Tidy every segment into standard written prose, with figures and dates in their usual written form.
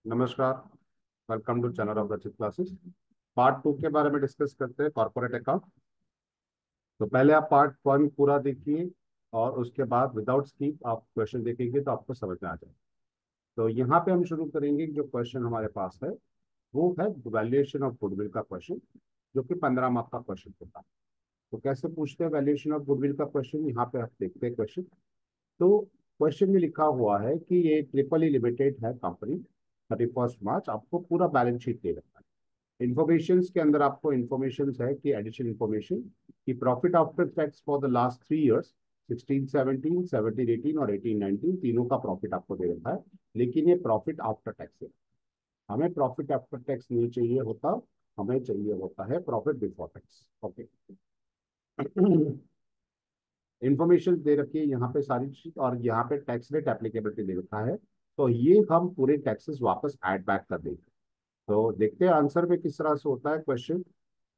नमस्कार। Welcome to channel of रचित classes. Part 2 के बारे में डिस्कस करते हैं, कॉर्पोरेट अकाउंट। तो पहले आप पार्ट 1 पूरा देखिए और उसके बाद विदाउट स्किप आप क्वेश्चन देखेंगे तो आपको समझ में आ जाए। तो यहाँ पे हम शुरू करेंगे। जो क्वेश्चन हमारे पास है वो है वैल्यूएशन ऑफ गुडविल का क्वेश्चन, जो कि 15 मार्क का क्वेश्चन होता है। तो कैसे पूछते हैं वैल्यूएशन ऑफ गुडविल का क्वेश्चन, यहाँ पे आप देखते हैं क्वेश्चन। तो क्वेश्चन में लिखा हुआ है कि ये ट्रिपल ई लिमिटेड है कंपनी, 31 मार्च आपको पूरा बैलेंस शीट दे रखा है। इन्फॉर्मेशन के अंदर आपको इन्फॉर्मेशन है कि एडिशनल इन्फॉर्मेशन कि profit after tax for the last 3 years 16-17, 17-18 और 18-19 तीनों का प्रॉफिट आपको दे रखा है। लेकिन ये प्रॉफिट आफ्टर टैक्स है, हमें प्रॉफिट आफ्टर टैक्स नहीं चाहिए होता, हमें चाहिए होता है profit before tax. Okay. Information दे रखी है यहाँ पे सारी चीज, और यहाँ पे टैक्स रेट एप्लीकेबिलिटी दे रखा है। तो ये हम पूरे टैक्सेस वापस ऐड बैक कर देंगे। तो देखते हैं आंसर में किस तरह से होता है क्वेश्चन।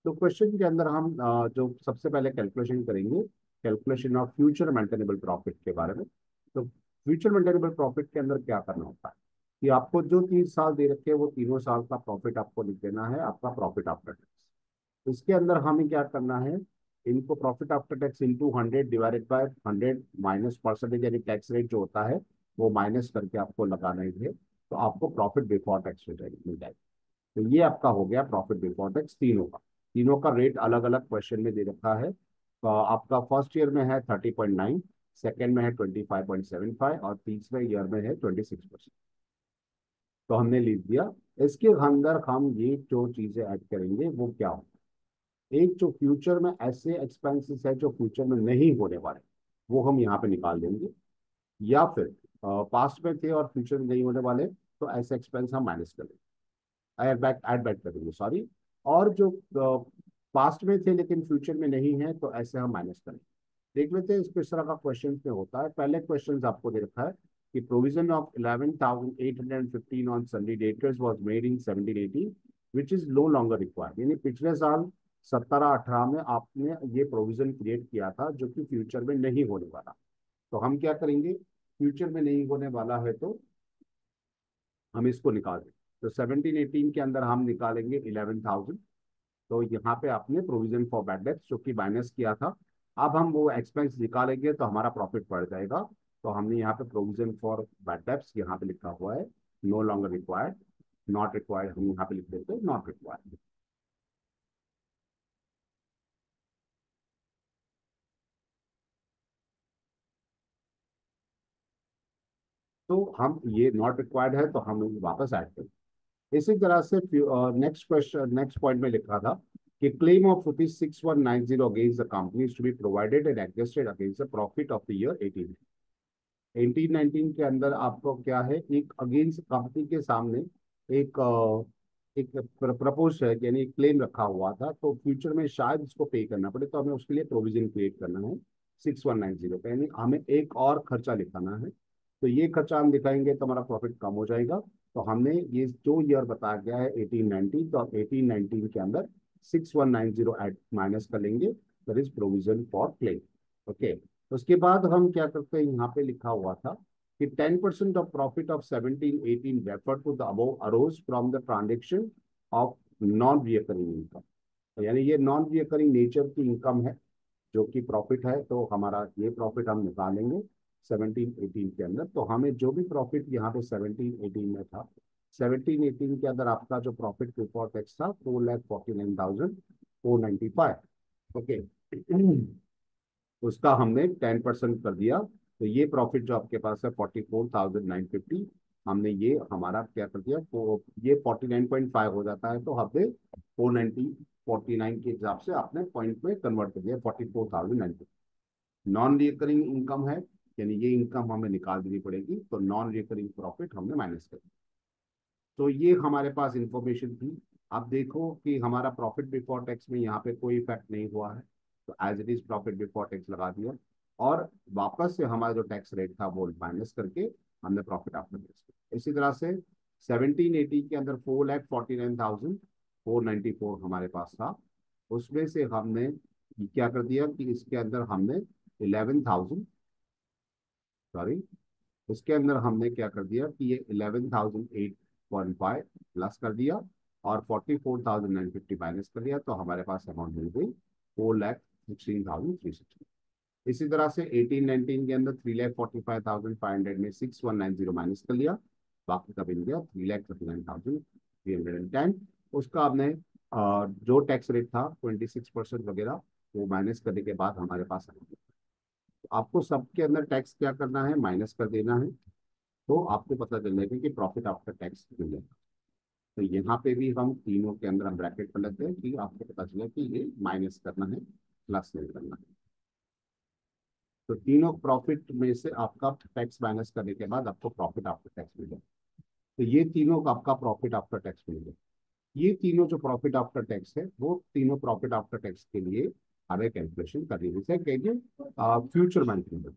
तो क्वेश्चन के अंदर हम जो सबसे पहले कैलकुलेशन करेंगे, calculation of future maintainable profit के बारे में। तो फ्यूचर मेंटेनेबल प्रॉफिट के अंदर क्या करना होता है कि आपको जो 3 साल दे रखे हैं वो तीनों साल का प्रॉफिट आपको लिख देना है, आपका प्रॉफिट आफ्टर टैक्स। इसके अंदर हमें क्या करना है, इनको profit after tax into 100 divided by 100 minus percentage, यानी टैक्स रेट जो होता है वो माइनस करके आपको लगाना ही है। तो आपको प्रॉफिट बिफोर टैक्स हो जाएगी, मिल जाएगी। तो ये आपका हो गया प्रॉफिट बिफोर टैक्स तीनों का। तीनों का रेट अलग अलग क्वेश्चन में दे रखा है। तो आपका फर्स्ट ईयर में है 30.9, सेकेंड में है 25.75 और तीसरे ईयर में है 26%। तो हमने लिख दिया। इसके अंदर हम ये जो चीजें ऐड करेंगे वो क्या हो, एक जो फ्यूचर में ऐसे एक्सपेंसेस है जो फ्यूचर में नहीं होने वाले, वो हम यहाँ पे निकाल देंगे। या फिर पास्ट में थे और फ्यूचर में नहीं होने वाले, तो ऐसे एक्सपेंस हम माइनस कर देंगे, ऐड बैक कर देंगे, सॉरी। और जो पास्ट में थे लेकिन फ्यूचर में नहीं है, तो ऐसे हम माइनस करेंगे। देख लेते हैं किस तरह का क्वेश्चन में होता है। पहले क्वेश्चन आपको दे रखा है कि provision of 11,815 on sundry debtors was made in 17-18 which is no longer required. यानी पिछले साल 17-18 में आपने ये प्रोविजन क्रिएट किया था जो कि फ्यूचर में नहीं होने वाला। तो हम क्या करेंगे, फ्यूचर में नहीं होने वाला है तो हम इसको निकाल दें। तो 17-18 के अंदर हम निकालेंगे 11,000। तो यहाँ पे आपने प्रोविजन फॉर बैड डेट्स जो कि माइनस किया था, अब हम वो एक्सपेंस निकालेंगे तो हमारा प्रॉफिट बढ़ जाएगा। तो हमने यहाँ पे प्रोविजन फॉर बैड डेट्स यहाँ पे लिखा हुआ है no longer required, not required हम यहाँ पे लिख देते हैं नॉट रिक्वायर्ड। तो हम ये नॉट रिक्वायर्ड है तो हम वापस ऐड करें। इसी तरह से नेक्स्ट क्वेश्चन, नेक्स्ट पॉइंट में लिखा था कि claim of ₹6190 against the company to be provided and adjusted against the profit of the year 18-19 के अंदर आपको क्या है, एक अगेंस्ट कंपनी के सामने एक एक प्रपोज है, यानी क्लेम रखा हुआ था। तो फ्यूचर में शायद इसको पे करना पड़े, तो हमें उसके लिए प्रोविजन क्रिएट करना है 6190 का, यानी हमें एक और खर्चा लिखाना है। तो ये खर्चा हम दिखाएंगे तो हमारा प्रॉफिट कम हो जाएगा। तो हमने ये जो ईयर बताया गया है 18-19, तो 18-19 के अंदर 6190 एड माइनस कर लेंगे, that is provision for claim. Okay. उसके बाद हम क्या करते हैं, यहाँ पे लिखा हुआ था कि 10% of profit of 17-18 refer to the above arose from the transaction of non recurring income. यानी ये नॉन रिकरिंग नेचर की इनकम है जो कि प्रॉफिट है, तो हमारा ये प्रॉफिट हम निकालेंगे 17-18 के अंदर। तो हमें जो भी प्रॉफिट यहाँ पे 17-18 में था, 17-18 के अंदर आपका जो प्रॉफिट बिफोर टैक्स था 4,49,495। ओके। उसका हमने 10% कर दिया। तो ये प्रॉफिट जो आपके पास है 44,950, हमने ये हमारा क्या कर दिया, तो ये 49.5 हो जाता है, तो हमने 49 के हिसाब से आपने पॉइंट में कन्वर्ट कर दिया 44,950। नॉन रिकरिंग इनकम है, यानी ये इनकम हमें निकाल देनी पड़ेगी, तो नॉन रिकरिंग प्रॉफिट हमने माइनस कर दिया। तो ये हमारे पास इंफॉर्मेशन थी। अब देखो कि हमारा प्रॉफिट बिफोर टैक्स में यहाँ पे कोई इफेक्ट नहीं हुआ है, तो as it is profit before tax लगा दिया। और वापस से हमारा जो टैक्स रेट था वो माइनस करके हमने प्रॉफिट आफ्टर टैक्स किया। इसी तरह से 17-18 के अंदर 4,49,494 हमारे पास था। उसमें से हमने क्या कर दिया कि इसके अंदर हमने 11,000, सॉरी, उसके अंदर हमने क्या कर दिया कि ये 11,800 15 प्लस कर दिया और 44,950 माइनस कर दिया, तो हमारे पास अमाउंट मिल गई 4,16,360। इसी तरह से 18-19 के अंदर 3,45,500 में 6,190 माइनस कर लिया, बाकी का मिल गया 3,39,310। उसका आपने जो टैक्स रेट था 26% वगैरह, वो माइनस करने के बाद हमारे पास आ गया। तो आपको सबके अंदर टैक्स क्या करना है, माइनस कर देना है, तो आपको पता चल जाएगा कि प्रॉफिट आफ्टर टैक्स मिल जाएगा। तो यहाँ पे भी हम तीनों के अंदर हम ब्रैकेट कर लेते हैं कि आपको पता चले कि ये माइनस करना है, प्लस नहीं करना है। तो तीनों प्रॉफिट में से आपका टैक्स माइनस करने के बाद आपको प्रॉफिट आफ्टर टैक्स मिलेगा। तो ये तीनों का आपका प्रॉफिट आफ्टर टैक्स मिलेगा। ये तीनों जो प्रॉफिट आफ्टर टैक्स है, वो तीनों प्रॉफिट आफ्टर टैक्स के लिए हमें कैलकुलेशन करनी है। जैसे कहिए फ्यूचर मेंटेनेबल,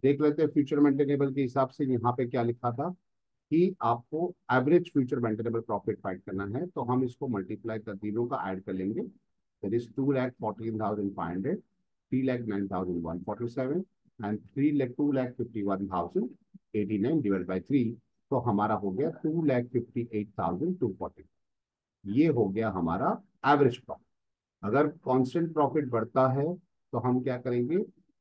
देख लेते हैं फ्यूचर मेंटेनेबल के हिसाब से यहाँ पे क्या लिखा था कि आपको average future maintainable profit find करना है। तो हम इसको मल्टीप्लाई कर तीनों का ऐड कर लेंगे। That is 2,14,500, 3,09,147 and 2,51,089 divide by 3। तो हमारा हो गया 2,58,240। ये हो गया हमारा एवरेज प्रॉफिट। अगर कांस्टेंट प्रॉफिट बढ़ता है तो हम क्या करेंगे,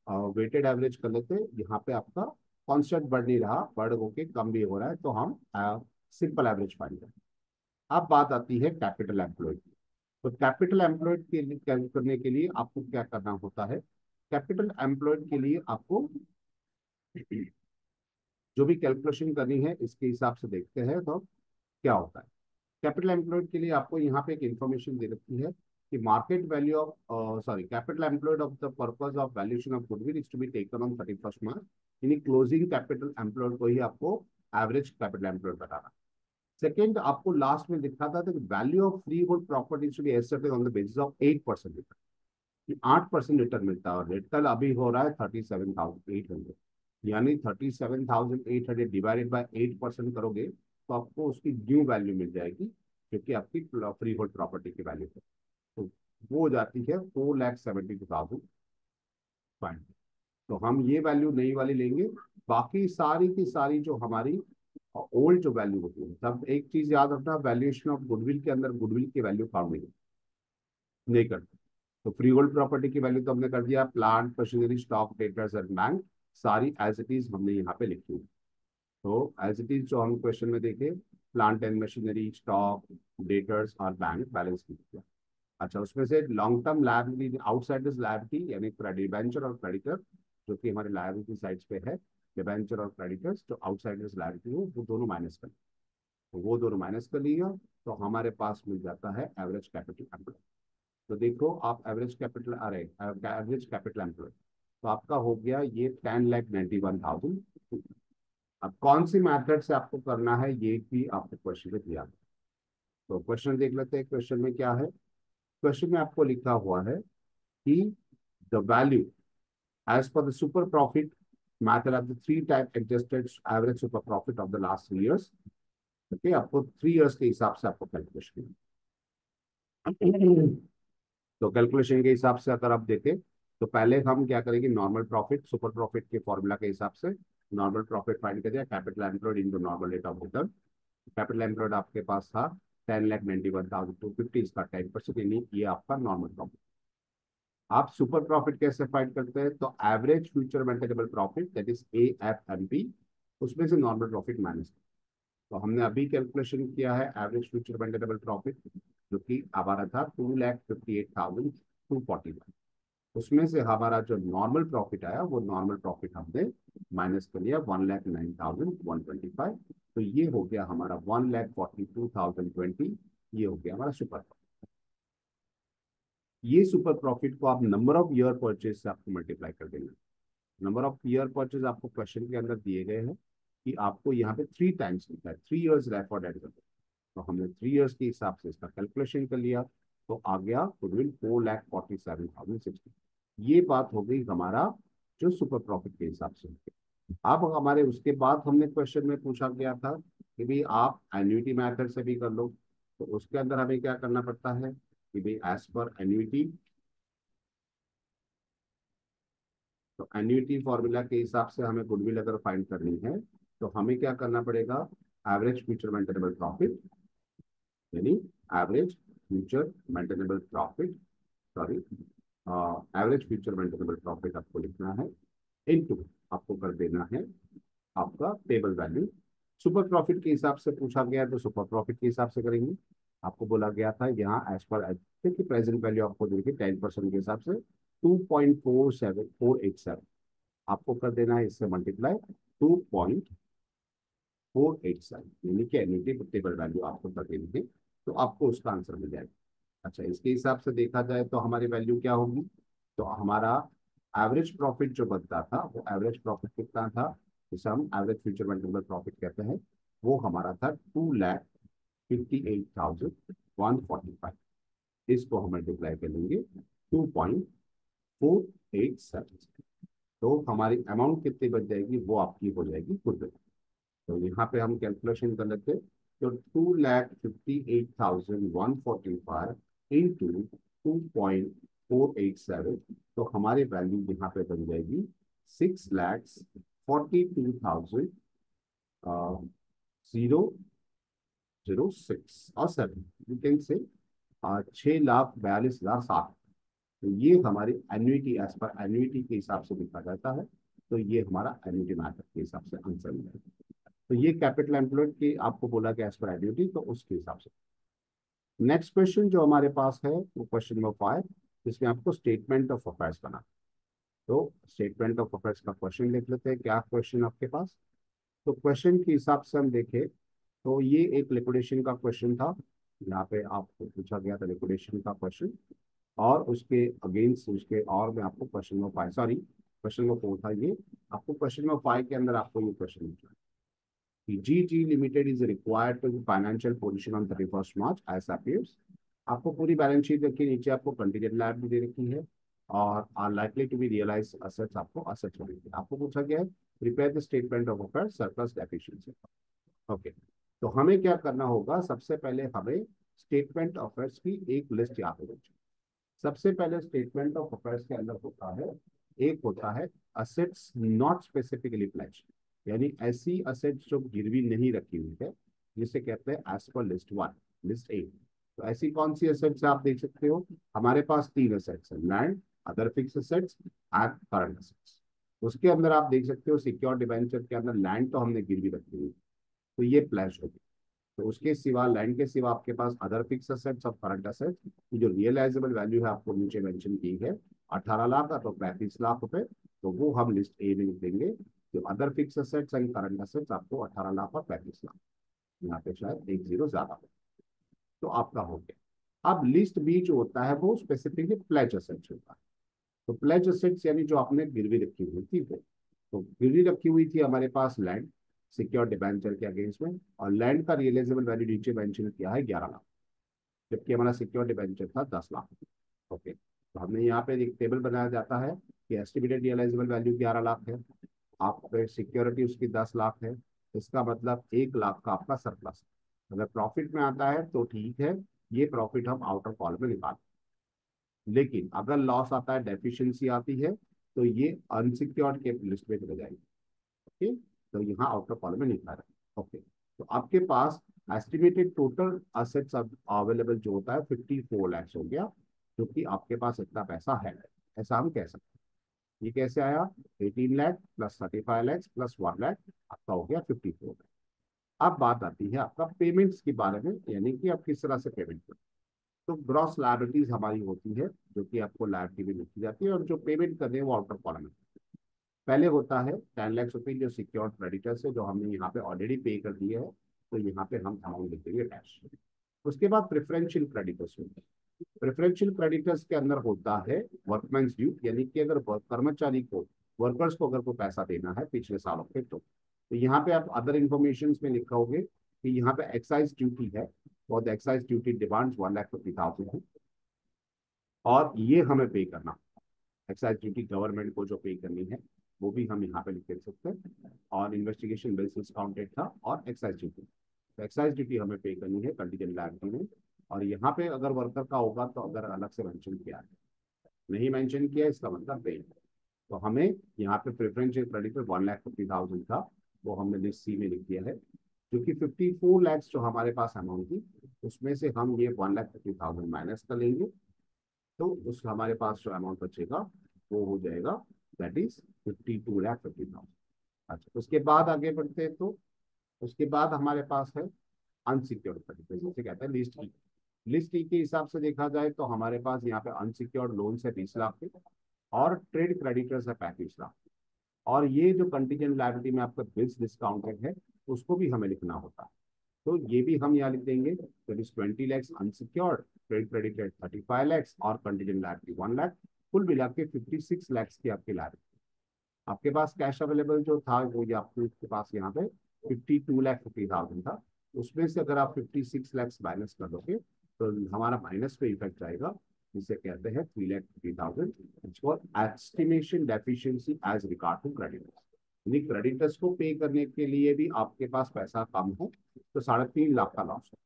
वेटेड एवरेज कर लेते हैं। यहाँ पे आपका कांस्टेंट बढ़ नहीं रहा, बढ़ होके कम भी हो रहा है, तो हम सिंपल एवरेज फाइंड करें। अब बात आती है कैपिटल एम्प्लॉयड की। तो कैपिटल एम्प्लॉयड के लिए कैलकुलेट करने के लिए आपको क्या करना होता है, कैपिटल एम्प्लॉयड के लिए आपको जो भी कैलकुलेशन करनी है इसके हिसाब से देखते हैं तो क्या होता है। कैपिटल एम्प्लॉयड के लिए आपको यहाँ पे एक इंफॉर्मेशन दे रखी है कि market value of sorry capital employed of the purpose of valuation of goodwill is to be taken on 31st March. यानी क्लोजिंग कैपिटल एम्प्लॉयड को ही आपको एवरेज कैपिटल एम्प्लॉयड बताना। सेकेंड, आपको लास्ट में दिखा था value of free hold property to be assessed on the basis of 8% return. 8% return मिलता है और रिटर्न अभी हो रहा है 37,800। यानी 37,800 डिवाइडेड बाय 8% करोगे तो आपको उसकी न्यू वैल्यू मिल जाएगी, क्योंकि आपकी फ्री होल्ड प्रॉपर्टी की वैल्यू है। तो वो हो जाती है 4,72,500। तो हम ये वैल्यू नई वाली लेंगे। बाकी सारी की सारी जो हमारी ओल्ड जो वैल्यू होती है, तब एक चीज याद रखना, वैल्यूएशन ऑफ गुडविल के अंदर गुडविल की वैल्यू काउंट नहीं करते। तो फ्री होल्ड प्रॉपर्टी की वैल्यू तो हमने कर दिया, plant machinery stock debtors and bank सारी एज इट इज हमने यहाँ पे लिखी है। तो एज इट इज जो हम क्वेश्चन में देखे, plant and machinery stock debtors और बैंक बैलेंस लिख दिया। अच्छा, उसमें से long term liability outside liability यानी डिबेंचर और क्रेडिटर, जो कि हमारे लायबिलिटी साइड्स पे है, डिबेंचर और क्रेडिटर्स जो आउटसाइडर्स लायबिलिटी हो, वो दोनों माइनस कर, तो वो दोनों माइनस कर लिया, तो हमारे पास मिल जाता है एवरेज कैपिटल एम्प्लॉय। तो देखो आप एवरेज कैपिटल आ रहे एवरेज कैपिटल एम्प्लॉय, तो आपका हो गया ये 10,91,000। अब कौन सी मेथड से आपको करना है ये भी आपको क्वेश्चन में दिया। तो क्वेश्चन देख लेते हैं, क्वेश्चन में क्या है। क्वेश्चन में आपको लिखा हुआ है कि the value as per the super profit method of the three type adjusted average super profit of the last 3 years। Okay, आपको 3 years के हिसाब से आपको कैलकुलेशन। तो कैलकुलेशन के हिसाब से अगर आप देखें तो पहले हम क्या करेंगे, नॉर्मल प्रॉफिट सुपर प्रॉफिट के फॉर्मूला के हिसाब से नॉर्मल प्रॉफिट फाइंड करिए, capital employed into normal rate of return. Capital employed आपके पास था 10,91,250, इसका 10%, यानी ये आपका नॉर्मल प्रॉफिट। आप सुपर प्रॉफिट कैसे फाइंड करते हैं, तो average future maintainable profit that is AFMP, उसमें से नॉर्मल प्रॉफिट माइनस। तो हमने अभी कैलकुलेशन किया है एवरेज फ्यूचर मेंटेनेबल प्रॉफिट, जो कि हमारा था 2,58,241। उसमें से हमारा जो नॉर्मल प्रॉफिट आया वो नॉर्मल प्रॉफिट हमने माइनस कर लिया 1,09,125। तो ये हो गया हमारा 1,42,020। ये हो गया हमारा सुपर प्रॉफिट। ये सुपर प्रॉफिट को आप नंबर ऑफ ईयर परचेज से आपको मल्टीप्लाई कर देंगे। नंबर ऑफ ईयर परचेज आपको क्वेश्चन के अंदर दिए गए हैं कि आपको यहाँ पे 3 टाइम्स मिलता है, 3 years रेफर्ड एट। तो हमने 3 years के हिसाब से इसका कैलकुलेशन कर लिया, तो आ गया गुडविल 4,47,060। ये बात हो गई हमारा जो सुपर प्रॉफिट के हिसाब से। अब हमारे उसके बाद हमने क्वेश्चन में पूछा गया था कि भाई आप एन्युटी मैथड से भी कर लो। तो उसके अंदर हमें क्या करना पड़ता है कि भाई एज पर एन्युटी, तो एन्युटी फॉर्मूला के हिसाब से हमें गुडविल अगर फाइंड करनी है तो हमें क्या करना पड़ेगा, एवरेज फ्यूचर मेंटेनेबल प्रॉफिट, यानी average future maintainable profit, sorry, average future maintainable profit आपको लिखना है, इनटू आपको कर देना है आपका टेबल वैल्यू। सुपर प्रॉफिट के हिसाब से पूछा गया है तो सुपर प्रॉफिट के हिसाब से करेंगे। आपको बोला गया था यहाँ एज पर की प्रेजेंट वैल्यू आपको देखिए 10% के हिसाब से 2.47487, आपको कर देना है इससे मल्टीप्लाई 2.487, यानी कि एन्युटी टेबल वैल्यू आपको कर देनी है, तो आपको उसका आंसर मिल जाएगा। अच्छा, इसके हिसाब से देखा जाए तो हमारी वैल्यू क्या होगी, तो हमारा एवरेज प्रॉफिट जो बनता था वो एवरेज प्रॉफिट कितना था, जिसे हम एवरेज फ्यूचर मेंटेनेबल प्रॉफिट कहते हैं, वो हमारा था 2,58,145। इसको हम मल्टीप्लाई करेंगे 2.487, तो हमारी अमाउंट कितनी बच जाएगी, वो आपकी हो जाएगी गुड। तो यहाँ पे हम कैलकुलेशन कर लेते हैं, तो 2,58,145 इंटू 2.487, तो हमारी वैल्यू यहाँ पे बन जाएगी 6,42,006 और 7, यू कैन से 6,42,007। तो ये हमारी एन्युटी एज पर एन्युटी के हिसाब से लिखा जाता है, तो ये हमारा एन्युटी मैथड के हिसाब से आंसर मिलेगा। तो ये कैपिटल एम्प्लॉयड की आपको बोला गया एज पर एन्युटी, तो उसके हिसाब से। नेक्स्ट क्वेश्चन जो हमारे पास है वो क्वेश्चन नंबर 5, जिसमें आपको स्टेटमेंट ऑफ अफेयर्स बना। तो स्टेटमेंट ऑफ अफेयर्स का क्वेश्चन लिख लेते हैं, क्या क्वेश्चन आपके पास। तो क्वेश्चन के हिसाब से हम देखें तो ये एक लिक्विडेशन का क्वेश्चन था, यहाँ पे आपको पूछा गया था लिक्विडेशन का क्वेश्चन, और उसके अगेंस्ट उसके और मैं आपको question number 5, sorry question number 4 था ये, आपको क्वेश्चन नंबर 5 के अंदर आपको ये क्वेश्चन पूछा कि GG limited is required to financial position on 31 March as appears. आपको पूरी बैलेंस शीट रखी, नीचे आपको कंटीजेंट लायबिलिटी दे रखी है, और are likely to be realise assets, आपको असेट्स होंगे। आपको पूछा गया है prepare the statement of affairs surplus deficiency. Okay, तो हमें क्या करना होगा, सबसे पहले हमें स्टेटमेंट ऑफ अफेयर्स की एक लिस्ट यहाँ पे रखी। सबसे पहले स्टेटमेंट ऑफ अफेयर्स के अंदर होता है, एक होता है असेट्स नॉट स्पेसिफिकली प्लेज्ड, यानी ऐसी असेट्स जो गिरवी नहीं रखी हुई है, जिसे कहते हैं as per list 1, list A. तो ऐसी कौन सी असेट्स आप देख सकते हो, हमारे पास तीन असेट्स है, land, other fix assets and current assets. उसके अंदर आप देख सकते हो सिक्योर डिबेंचर के अंदर लैंड तो हमने गिरवी रखी हुई, तो ये प्लेज होगी। तो उसके सिवा, लैंड के सिवा आपके पास अदर फिक्स असेट्स और करंट असेट्स की जो रियलाइजेबल वैल्यू है आपको नीचे मेंशन की है 18 लाख का, तो 35 लाख रुपए, तो वो हम लिस्ट ए में लिख देंगे। जो other fix assets and current assets आपको 18 लाख और 35 लाख, यहाँ पे शायद एक जीरो ज्यादा हो, तो आपका हो गया। अब लिस्ट बी जो होता है वो स्पेसिफिकली प्लेज असेट्स होता है। तो प्लेज असेट्स यानी जो आपने गिरवी रखी हुई थी वो, तो गिरवी रखी हुई थी हमारे पास लैंड सिक्योर डिबेंचर के अगेंस्ट में, और लैंड का रियलाइजेबल वैल्यू नीचे मेंशन किया है 11 लाख, जबकि हमारा सिक्योर डिबेंचर था 10 लाख। ओके, तो हमने यहाँ पे एक टेबल बनाया जाता है कि एस्टिमेटेड रियलाइजेबल वैल्यू 11 लाख है, आप पे सिक्योरिटी उसकी 10 लाख है, इसका मतलब 1 लाख का आपका सरप्लस। अगर प्रॉफिट में आता है तो ठीक है, ये प्रॉफिट हम आउटर कॉल में निकाल, लेकिन अगर लॉस आता है, डेफिशिएंसी आती है, तो ये अनसिक्योर्ड के लिस्ट में चले जाएंगे। ओके, तो यहाँ आउटर कॉलम में लिखा है। ओके, तो आपके पास एस्टिमेटेड टोटल असेट्स अवेलेबल जो होता है 54 लाख हो गया, जो कि आपके पास इतना पैसा है, ऐसा हम कह सकते हैं। ये कैसे आया, 18 लाख प्लस 35 लाख प्लस 1 लाख, आपका हो गया 54 लाख। अब बात आती है आपका पेमेंट्स के बारे में, यानी कि आप किस तरह से पेमेंट करें। तो ग्रॉस लायबिलिटीज हमारी होती है, जो कि आपको लायबिलिटी में लिखी जाती है, और जो पेमेंट करने हैं वो आउटर कॉलम में। पहले होता है 10 लाख रुपए जो सिक्योर्ड क्रेडिटर्स है, जो हमने यहाँ पे ऑलरेडी पे कर दिए है, तो यहाँ पे हम अमाउंट लिख देंगे कैश। उसके बाद प्रेफरेंशियल क्रेडिटर्स होते हैं। प्रेफरेंशियल क्रेडिटर्स के अंदर होता है वर्कमैन्स ड्यू, यानी कि अगर कर्मचारी को, वर्कर्स को अगर कोई पैसा देना है पिछले सालों के, तो यहाँ पे आप अदर इंफॉर्मेशन में लिखोगे कि यहाँ पे एक्साइज ड्यूटी है, और एक्साइज ड्यूटी डिमांड्स 1,50,000 है, और ये हमें पे करना। एक्साइज ड्यूटी गवर्नमेंट को जो पे करनी है, वो भी हम यहाँ पे लिख के सकते हैं। और इन्वेस्टिगेशन बिल्स डिस्काउंटेड था, और एक्साइज ड्यूटी, तो एक्साइज ड्यूटी हमें पे करनी है कंटीजेंट लायबिलिटी में। और यहाँ पे अगर वर्कर का होगा तो अगर अलग से मेंशन किया है, नहीं मेंशन किया इसका मतलब पे। तो हमें यहाँ पे प्रेफरेंशियल क्रेडिट पे 1,50,000 था, वो हमने लिस्ट सी में लिख दिया है। जो कि 54 lakhs जो हमारे पास अमाउंट थी, उसमें से हम ये 1,50,000 माइनस कर लेंगे। तो उस हमारे पास जो अमाउंट बचेगा वो हो जाएगा, दैट इज 52,50,000। अच्छा, उसके बाद आगे बढ़ते हैं। तो उसके बाद हमारे पास है अनसिक्योर्ड क्रेडिटर, जिसे कहते हैं लिस्ट ई। लिस्ट ई के हिसाब से देखा जाए तो हमारे पास यहाँ पे अनसिक्योर्ड लोन है 20 लाख के, और ट्रेड क्रेडिटर्स है 35 लाख। और ये जो कंटीजेंट लायबिलिटी में आपका बिल्स डिस्काउंटेड है, उसको भी हमें लिखना होता है। तो ये भी हम यहाँ लिख देंगे, that is 20 lakhs unsecured, trade credited 35 lakhs, और कंटीजेंट लायबिलिटी 1 लाख। कुल मिला के 56 lakhs की आपकी लायबिलिटी। आपके पास कैश अवेलेबल जो था वो ये आपके पास यहाँ पे 52,50,000 था। उसमें से अगर आप 56 lakhs माइनस कर दोगे तो हमारा माइनस पे इफेक्ट आएगा, जिसे कहते हैं 3,50,000 for estimation deficiency as regard to creditors. यानी क्रेडिटर्स को पे करने के लिए भी आपके पास पैसा कम हो तो 3.5 लाख का लॉस है।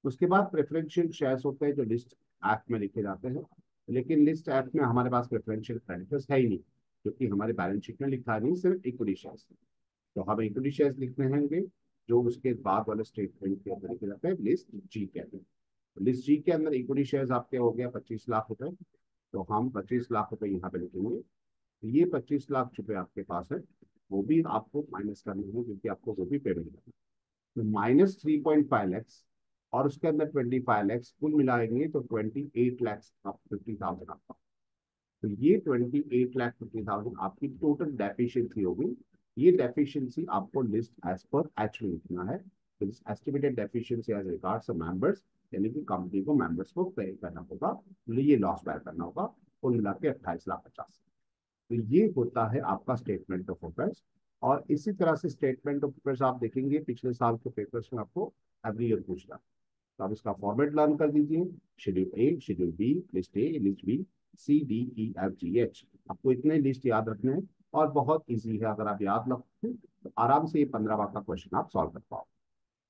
उसके बाद प्रेफरेंशियल शेयर्स होते हैं जो लिस्ट एक्ट में लिखे जाते हैं, लेकिन लिस्ट एक्ट में हमारे पास प्रेफरेंशियल क्रेडिटर्स है ही नहीं, क्योंकि हमारे बैलेंस शीट में लिखा नहीं, सिर्फ इक्विटी शेयर्स। तो हमें इक्विटी शेयर्स लिखने होंगे, जो उसके बाद वाले स्टेटमेंट के अंदर लिखे जाते हैं लिस्ट जी के अंदर। लिस्ट जी के अंदर इक्विटी शेयर्स आपके हो गया 25 लाख रुपए। तो हम 25 लाख रुपए यहाँ पे लिखेंगे। तो ये 25 लाख रुपए आपके पास है, वो भी आपको माइनस करने हैं, क्योंकि आपको वो भी पेमेंट करना है। तो -3.5 lakhs और उसके अंदर 25 lakhs, कुल मिलाएंगे तो 28,50,000 आपका। तो ये 28,50,000 आपकी टोटल डेफिशिएंसी होगी। ये डेफिशिएंसी आपको लिस्ट एज पर एक्चुअली लिखना है। Estimated deficiency as regards members, यानी कि कंपनी को मेंबर्स को पे करना होगा, तो ये लॉस बेयर करना होगा। कुल मिला के 28,50,000। तो ये होता है आपका स्टेटमेंट ऑफ अफेयर्स। और इसी तरह से स्टेटमेंट ऑफ अफेयर्स आप देखेंगे पिछले साल के पेपर्स में आपको एवरी ईयर पूछना। तो आप इसका फॉर्मेट लर्न कर दीजिए। Schedule A, schedule B, list A, list B, C, D, E, F, G, H. आपको इतने लिस्ट याद रखने हैं, और बहुत इजी है। अगर आप याद रखते तो आराम से ये 15 बार का क्वेश्चन आप सॉल्व कर पाओ।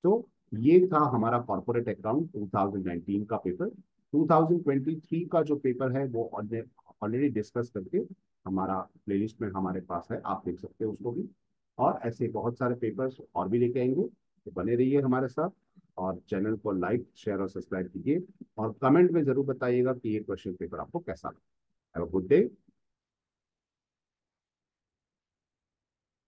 तो ये था हमारा कॉर्पोरेट अकाउंट 2019 का पेपर। 2023 का जो पेपर है वो ऑलरेडी डिस्कस करके हमारा प्लेलिस्ट में हमारे पास है, आप देख सकते हो उसको भी। और ऐसे बहुत सारे पेपर्स और भी लेके आएंगे, तो बने रहिए हमारे साथ। और चैनल को लाइक, शेयर और सब्सक्राइब कीजिए, और कमेंट में जरूर बताइएगा कि ये क्वेश्चन पेपर आपको कैसा लगा। Have a good day.